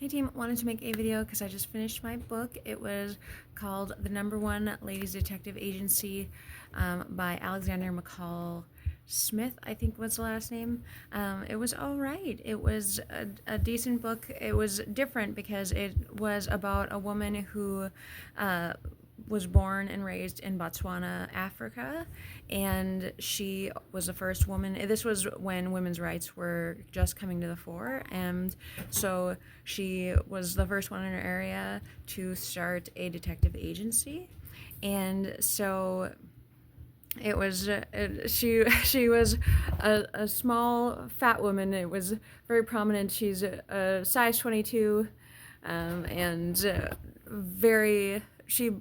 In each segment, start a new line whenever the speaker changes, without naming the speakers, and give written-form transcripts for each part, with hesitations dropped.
Hey team, wanted to make a video because I just finished my book. It was called The Number One Ladies Detective Agency by Alexander McCall Smith, I think was the last name. It was all right. It was a decent book. It was different because it was about a woman who was born and raised in Botswana, Africa, and she was the first woman. This was when women's rights were just coming to the fore, and so she was the first one in her area to start a detective agency. And so it was she was a small fat woman. It was very prominent. She's a size 22, and very she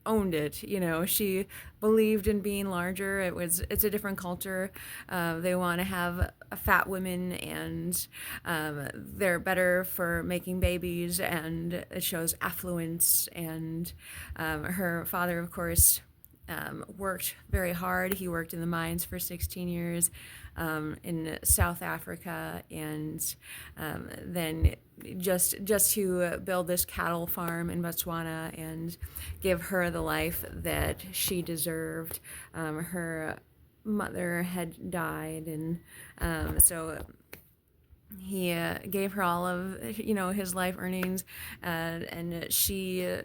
owned it. She believed in being larger. It's a different culture. They want to have fat women, and they're better for making babies, and it shows affluence. And her father, of course, worked very hard. He worked in the mines for 16 years in South Africa, and then just to build this cattle farm in Botswana and give her the life that she deserved. Her mother had died, and so he gave her all of his life earnings, and he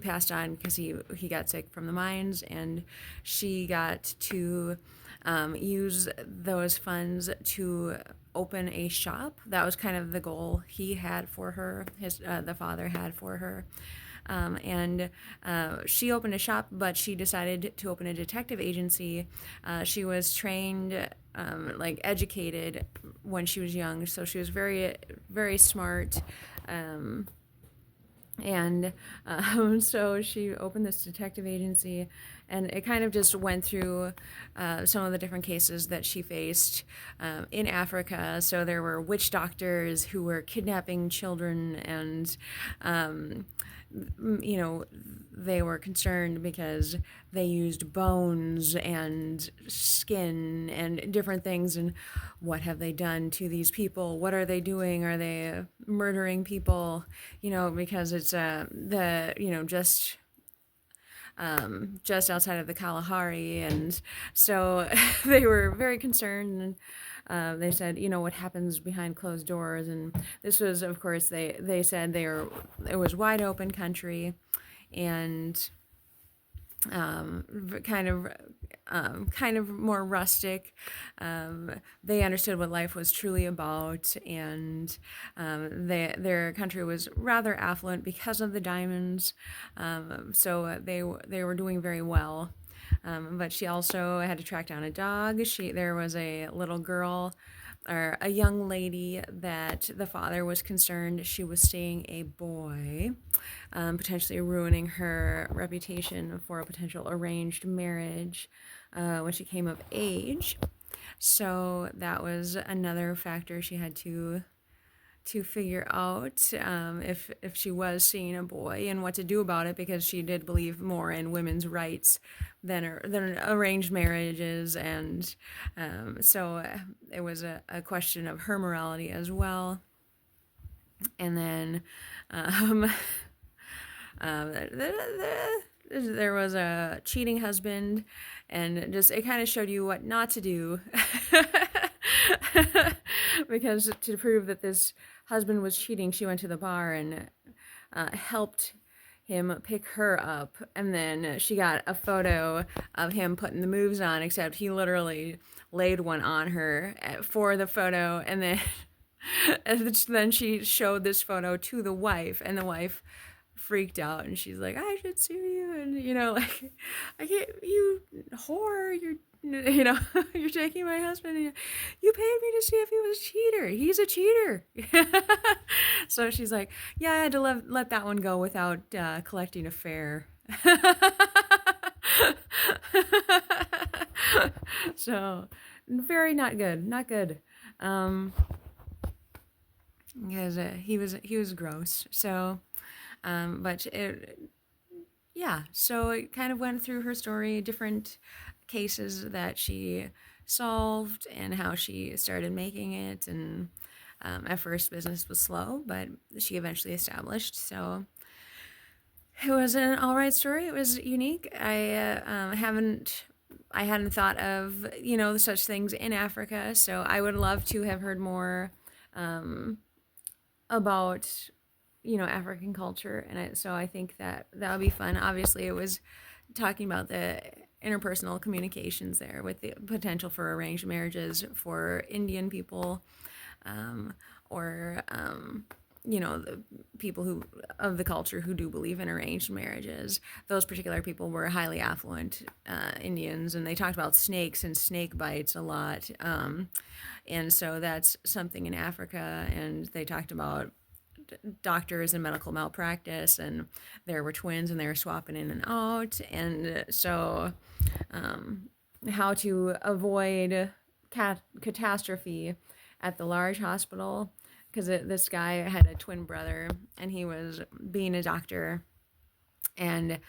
passed on because he got sick from the mines, and she got to use those funds to open a shop. That was kind of the goal he had for her, the father had for her. And she opened a shop, but she decided to open a detective agency. She was trained, educated when she was young, so she was very, very smart. And so she opened this detective agency, and it kind of just went through some of the different cases that she faced in Africa. So there were witch doctors who were kidnapping children, and they were concerned because they used bones and skin and different things, and what have they done to these people? What are they doing? Are they murdering people? Because it's just outside of the Kalahari, and so they were very concerned, and they said, what happens behind closed doors. And this was, of course, they said it was wide open country, and kind of more rustic. They understood what life was truly about, and their country was rather affluent because of the diamonds. So they were doing very well. But she also had to track down a dog. There was a little girl, or a young lady, that the father was concerned she was seeing a boy, potentially ruining her reputation for a potential arranged marriage when she came of age. So that was another factor she had to figure out, if she was seeing a boy, and what to do about it, because she did believe more in women's rights than arranged marriages. And so it was a question of her morality as well. And then there was a cheating husband, and just it kind of showed you what not to do. Because to prove that this husband was cheating, she went to the bar and helped him pick her up, and then she got a photo of him putting the moves on, except he literally laid one on her for the photo, and then and then she showed this photo to the wife, and the wife freaked out, and she's like, I should sue you, and I can't, you whore, you're taking my husband, and you paid me to see if he was a cheater. He's a cheater. So she's like, yeah, I had to let that one go without collecting a fare. So very not good. Because he was gross. So but so it kind of went through her story, different cases that she solved, and how she started making it, and At first, business was slow, but she eventually established. So it was an all right story. It was unique. I hadn't thought of such things in Africa, so I would love to have heard more about African culture, and so I think that would be fun. Obviously, it was talking about the interpersonal communications there with the potential for arranged marriages for Indian people, or the people who of the culture who do believe in arranged marriages. Those particular people were highly affluent Indians, and they talked about snakes and snake bites a lot. And so that's something in Africa. And they talked about doctors and medical malpractice, and there were twins and they were swapping in and out. And so how to avoid catastrophe at the large hospital, because this guy had a twin brother and he was being a doctor, and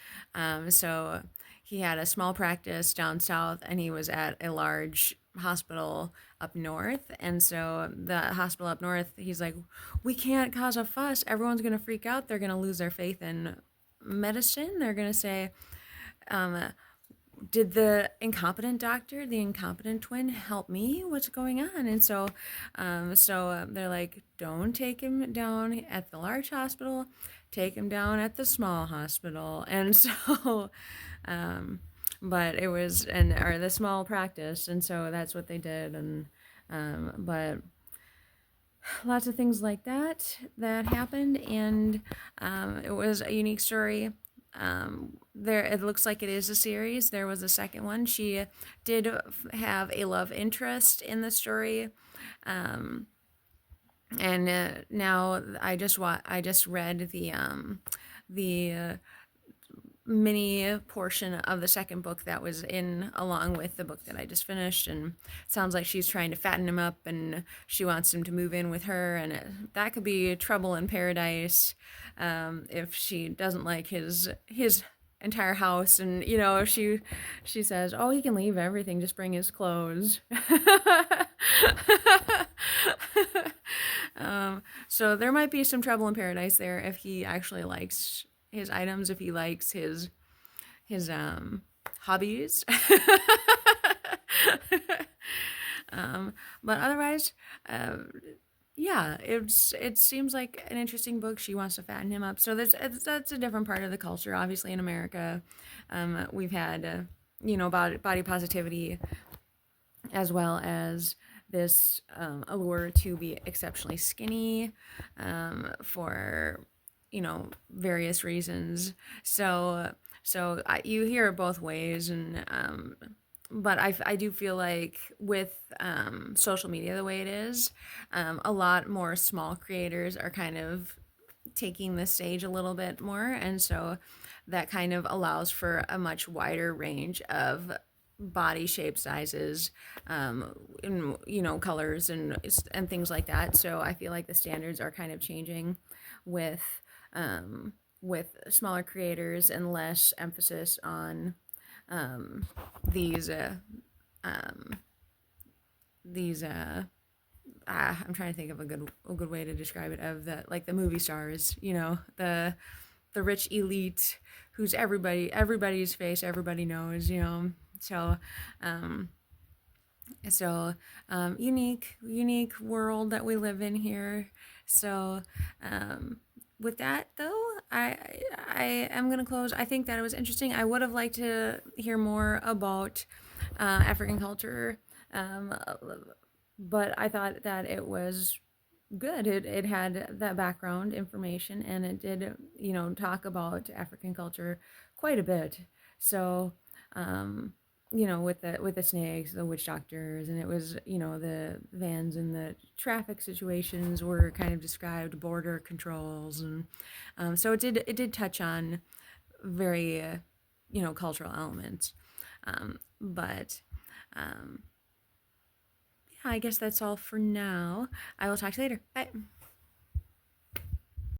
so he had a small practice down south and he was at a large hospital up north. And so the hospital up north, he's like, we can't cause a fuss, everyone's going to freak out, they're going to lose their faith in medicine, they're going to say, did the incompetent doctor, the incompetent twin, help me? What's going on? And so, they're like, don't take him down at the large hospital, take him down at the small hospital. And so, but it was, or the small practice. And so that's what they did. And, but lots of things like that happened. And, it was a unique story. There, it looks like it is a series. There was a second one. She did have a love interest in the story, and now I just read the mini portion of the second book that was in along with the book that I just finished, and it sounds like she's trying to fatten him up and she wants him to move in with her, and that could be trouble in paradise if she doesn't like his entire house. And she says, oh, he can leave everything, just bring his clothes. So there might be some trouble in paradise there if he actually likes his items, if he likes his hobbies. But otherwise, yeah, it seems like an interesting book. She wants to fatten him up, so that's a different part of the culture. Obviously, in America, we've had body positivity, as well as this allure to be exceptionally skinny for various reasons. So you hear it both ways, and but I do feel like with social media the way it is, a lot more small creators are kind of taking the stage a little bit more, and so that kind of allows for a much wider range of body shape, sizes, and colors and things like that. So I feel like the standards are kind of changing with smaller creators and less emphasis on these I'm trying to think of a good way to describe it, of the movie stars, the rich elite who's everybody's face everybody knows, so unique world that we live in here. So with that though, I am gonna close. I think that it was interesting. I would have liked to hear more about African culture, but I thought that it was good. It had that background information, and it did talk about African culture quite a bit. So with the snakes, the witch doctors, and it was the vans and the traffic situations were kind of described, border controls, and so it did touch on very cultural elements, but yeah, I guess that's all for now. I will talk to you later. Bye.